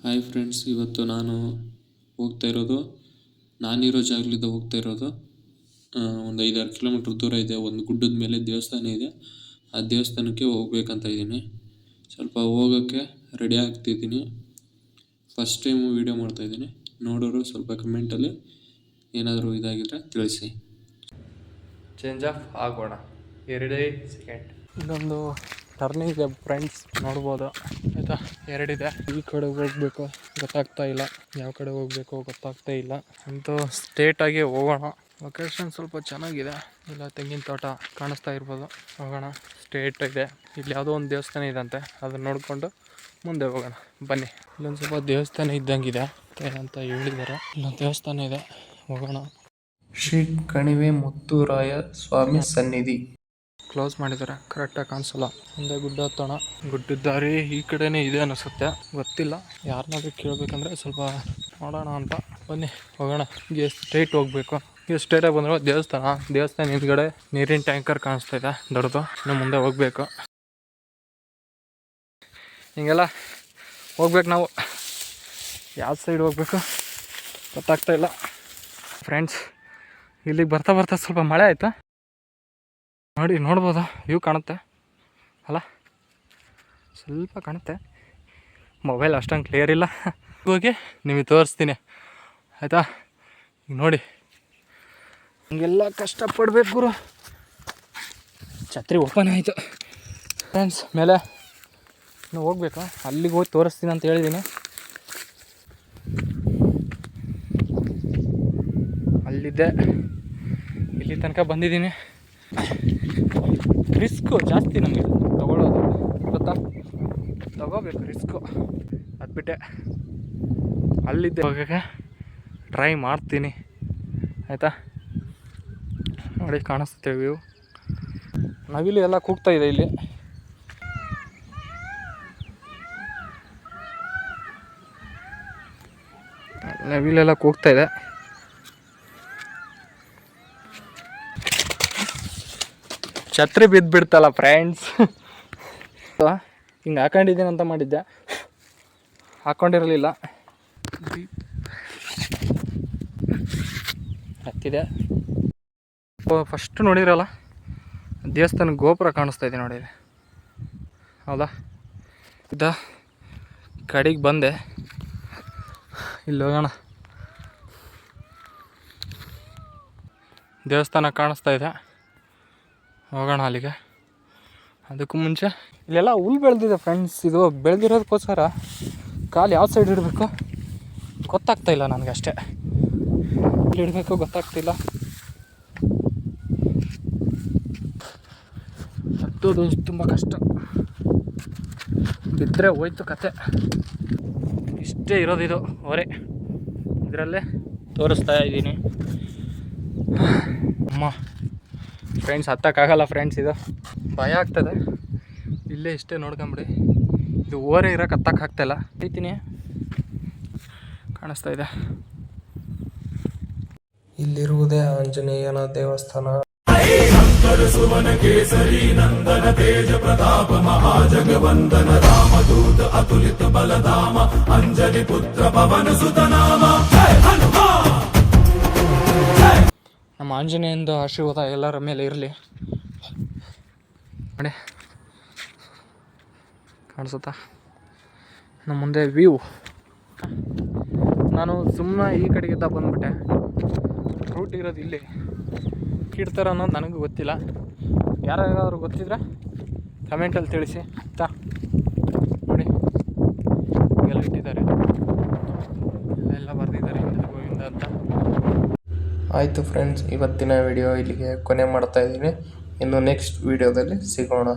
Hi friends, ಇವತ್ತು ನಾನು ಹೋಗ್ತಾ ಇರೋದು ನಾನಿರೋ ಜಾಗದಿಂದ ಹೋಗ್ತಾ ಇರೋದು ಒಂದು 5-6 ಕಿಲೋಮೀಟ್ರ್ ದೂರ ಇದೆ. ಒಂದು ಗುಡ್ಡದ ಮೇಲೆ ದೇವಸ್ಥಾನ ಇದೆ. ಆ ದೇವಸ್ಥಾನಕ್ಕೆ ಹೋಗ್ಬೇಕಂತ ಇದ್ದೀನಿ. ಸ್ವಲ್ಪ ಹೋಗೋಕ್ಕೆ ರೆಡಿ ಆಗ್ತಿದ್ದೀನಿ. ಫಸ್ಟ್ ಟೈಮು ವೀಡಿಯೋ ಮಾಡ್ತಾಯಿದ್ದೀನಿ. ನೋಡೋರು ಸ್ವಲ್ಪ ಕಮೆಂಟಲ್ಲಿ ಏನಾದರೂ ಇದಾಗಿದ್ದರೆ ತಿಳಿಸಿ. ಚೇಂಜ್ ಆಫ್ ಆಗೋಣ 2 ಸೆಕೆಂಡ್. ಇಲ್ಲೊಂದು ಟರ್ನಿಂಗ್ ಇದೆ ಫ್ರೆಂಡ್ಸ್, ನೋಡ್ಬೋದು ಆಯಿತಾ. 2 ಇದೆ. ಈ ಕಡೆ ಹೋಗಬೇಕು ಗೊತ್ತಾಗ್ತಾ ಇಲ್ಲ, ಯಾವ ಕಡೆ ಹೋಗಬೇಕು ಗೊತ್ತಾಗ್ತಾ ಇಲ್ಲ. ಅಂತೂ ಸ್ಟ್ರೇಟಾಗಿ ಹೋಗೋಣ. ಲೊಕೇಶನ್ ಸ್ವಲ್ಪ ಚೆನ್ನಾಗಿದೆ, ಇಲ್ಲ ತೆಂಗಿನ ತೋಟ ಕಾಣಿಸ್ತಾ ಇರ್ಬೋದು. ಹೋಗೋಣ, ಸ್ಟ್ರೇಟ್ ಇದೆ. ಇಲ್ಲಿ ಯಾವುದೋ ಒಂದು ದೇವಸ್ಥಾನ ಇದಂತೆ, ಅದನ್ನ ನೋಡಿಕೊಂಡು ಮುಂದೆ ಹೋಗೋಣ ಬನ್ನಿ. ಇಲ್ಲೊಂದು ಸ್ವಲ್ಪ ದೇವಸ್ಥಾನ ಇದ್ದಂಗಿದೆ ಅಂತ ಹೇಳಿದ್ದಾರೆ. ಇಲ್ಲೊಂದು ದೇವಸ್ಥಾನ ಇದೆ, ಹೋಗೋಣ. ಶ್ರೀ ಕಣಿವೆ ಮುತ್ತುರಾಯ ಸ್ವಾಮಿ ಸನ್ನಿಧಿ ಕ್ಲೋಸ್ ಮಾಡಿದ್ದಾರೆ, ಕರೆಕ್ಟಾಗಿ ಕಾಣಿಸಲ್ಲ. ಮುಂದೆ ಗುಡ್ಡ ಹತ್ತೋಣ. ಗುಡ್ಡದ ದಾರಿ ಈ ಕಡೆನೇ ಇದೆ ಅನಿಸುತ್ತೆ, ಗೊತ್ತಿಲ್ಲ. ಯಾರನ್ನಾದ್ರೂ ಕೇಳಬೇಕಂದ್ರೆ ಸ್ವಲ್ಪ ನೋಡೋಣ ಅಂತ. ಬನ್ನಿ ಹೋಗೋಣ. ಹೀಗೆ ಸ್ಟ್ರೈಟ್ ಹೋಗಬೇಕು. ಈಗ ಸ್ಟ್ರೈಟಾಗಿ ಬಂದರೆ ದೇವಸ್ಥಾನ ಹಿಂದ್ಗಡೆ ನೀರಿನ ಟ್ಯಾಂಕರ್ ಕಾಣಿಸ್ತಾ ಇದೆ ದೊಡ್ಡದು. ಇನ್ನು ಮುಂದೆ ಹೋಗಬೇಕು. ಹಿಂಗೆಲ್ಲ ಹೋಗ್ಬೇಕು ನಾವು. ಯಾವ ಸೈಡ್ ಹೋಗ್ಬೇಕು ಗೊತ್ತಾಗ್ತಾ ಇಲ್ಲ ಫ್ರೆಂಡ್ಸ್. ಇಲ್ಲಿಗೆ ಬರ್ತಾ ಸ್ವಲ್ಪ ಮಳೆ ಆಯಿತಾ ನೋಡ್ಬೋದು. ವ್ಯೂ ಕಾಣುತ್ತೆ ಅಲ್ಲ, ಸ್ವಲ್ಪ ಕಾಣುತ್ತೆ. ಮೊಬೈಲ್ ಅಷ್ಟೊಂದು ಕ್ಲಿಯರ್ ಇಲ್ಲ. ಹೋಗಿ ನಿಮಗೆ ತೋರಿಸ್ತೀನಿ ಆಯಿತಾ. ಈಗ ನೋಡಿ, ಹಿಂಗೆಲ್ಲ ಕಷ್ಟಪಡ್ಬೇಕು ಗುರು. ಛತ್ರಿ ಓಪನ್ ಆಯಿತು ಫ್ರೆಂಡ್ಸ್. ಮೇಲೆ ಇನ್ನು ಹೋಗ್ಬೇಕು, ಅಲ್ಲಿಗೆ ಹೋಗಿ ತೋರಿಸ್ತೀನಿ ಅಂತ ಹೇಳಿದ್ದೀನಿ. ಅಲ್ಲಿದ್ದೆ, ಇಲ್ಲಿ ತನಕ ಬಂದಿದ್ದೀನಿ. ರಿಸ್ಕು ಜಾಸ್ತಿ ನಮಗೆ ತೊಗೊಳ್ಳೋದು, ಗೊತ್ತಾ. ತಗೋಬೇಕು ರಿಸ್ಕು. ಅದು ಬಿಟ್ಟೆ ಅಲ್ಲಿದ್ದೆ ಹೋಗೋಕ್ಕೆ ಟ್ರೈ ಮಾಡ್ತೀನಿ ಆಯಿತಾ. ನೋಡಿ ಕಾಣಿಸ್ತೇವೆ ವ್ಯೂ. ನವಿಲು ಎಲ್ಲ ಕೂಗ್ತಾ ಇದೆ ಇಲ್ಲಿ. ನವಿಲೆಲ್ಲ ಕೂಗ್ತಾ ಇದೆ. ಛತ್ರಿ ಬಿದ್ದುಬಿಡ್ತಲ್ಲ ಫ್ರೆಂಡ್ಸ್. ಹಿಂಗೆ ಹಾಕೊಂಡಿದ್ದೀನಿ ಅಂತ ಮಾಡಿದ್ದೆ, ಹಾಕ್ಕೊಂಡಿರಲಿಲ್ಲ. ಹತ್ತಿದೆ. ಫಸ್ಟ್ ನೋಡಿರಲ್ಲ, ದೇವಸ್ಥಾನ ಗೋಪುರ ಕಾಣಿಸ್ತಾ ಇದೆ ನೋಡಿ, ಹೌದಾ. ಕಡೆಗೆ ಬಂದೆ, ಇಲ್ಲಿ ಹೋಗೋಣ. ದೇವಸ್ಥಾನ ಕಾಣಿಸ್ತಾ ಇದೆ, ಹೋಗೋಣ ಅಲ್ಲಿಗೆ. ಅದಕ್ಕೂ ಮುಂಚೆ ಇಲ್ಲೆಲ್ಲ ಹುಲ್ ಬೆಳೆದಿದೆ ಫ್ರೆಂಡ್ಸ್. ಇದು ಬೆಳೆದಿರೋದಕ್ಕೋಸ್ಕರ ಕಾಲು ಯಾವ ಸೈಡ್ ಇಡಬೇಕು ಗೊತ್ತಾಗ್ತಾ ಇಲ್ಲ ನನಗೆ ಅಷ್ಟೇ. ಇಲ್ಲಿ ಇಡಬೇಕು ಗೊತ್ತಾಗ್ತಿಲ್ಲ. ಹತ್ತೋದು ತುಂಬ ಕಷ್ಟ, ಬಿದ್ದರೆ ಹೋಯ್ತು ಕತೆ. ಇಷ್ಟೇ ಇರೋದಿದು ಹೊರೆ, ಇದರಲ್ಲೇ ತೋರಿಸ್ತಾ ಇದ್ದೀನಿ. ಅಮ್ಮ ಫ್ರೆಂಡ್ಸ್, ಹತ್ತಕ್ಕಾಗಲ್ಲ ಫ್ರೆಂಡ್ಸ್, ಇದು ಭಯ ಆಗ್ತದೆ. ಇಲ್ಲೇ ಇಷ್ಟೇ ನೋಡ್ಕೊಂಬಿಡಿ. ಇದು ಓರೆ ಇರೋಕೆ ಹತ್ತಕ್ಕಾಗ್ತಾಯಿಲ್ಲ. ಐತೀನಿ, ಕಾಣಿಸ್ತಾ ಇದೆ. ಇಲ್ಲಿರುವುದೇ ಆಂಜನೇಯನ ದೇವಸ್ಥಾನ. ಸುವನ ಕೇಸರಿ ನಂದನ ತೇಜ ಪ್ರತಾಪ ಮಹಾಜಗವಂದನ ರಾಮದೂತ ಅತುಲಿತ ಬಲಧಾಮ ಅಂಜನಿ ಪುತ್ರ ಪವನ ಸುತನಾಮ. ನಮ್ಮ ಆಂಜನೇಯಂದು ಆಶೀರ್ವಾದ ಎಲ್ಲರ ಮೇಲೆ ಇರಲಿ. ನೋಡಿ ಕಾಣಿಸುತ್ತಾ ನಮ್ಮ ಮುಂದೆ ವ್ಯೂ. ನಾನು ಸುಮ್ಮನೆ ಈ ಕಡೆಗಿದ್ದ ಬಂದ್ಬಿಟ್ಟೆ. ರೂಟ್ ಇರೋದು ಇಲ್ಲಿ ಇಡ್ತಾರೆ ಅನ್ನೋದು ನನಗೂ ಗೊತ್ತಿಲ್ಲ. ಯಾರಾದ್ರೂ ಗೊತ್ತಿದ್ರೆ ಕಮೆಂಟಲ್ಲಿ ತಿಳಿಸಿ ಆಯಿತಾ. ನೋಡಿ ಎಲ್ಲ ಇಟ್ಟಿದ್ದಾರೆ, ಎಲ್ಲ ಬರೆದಿದ್ದಾರೆ ಗೋವಿಂದ ಅಂತ. ಆಯಿತು ಫ್ರೆಂಡ್ಸ್, ಇವತ್ತಿನ ವಿಡಿಯೋ ಇಲ್ಲಿಗೆ ಕೊನೆ ಮಾಡ್ತಾ ಇದ್ದೀನಿ. ಇನ್ನು ನೆಕ್ಸ್ಟ್ ವಿಡಿಯೋದಲ್ಲಿ ಸಿಗೋಣ.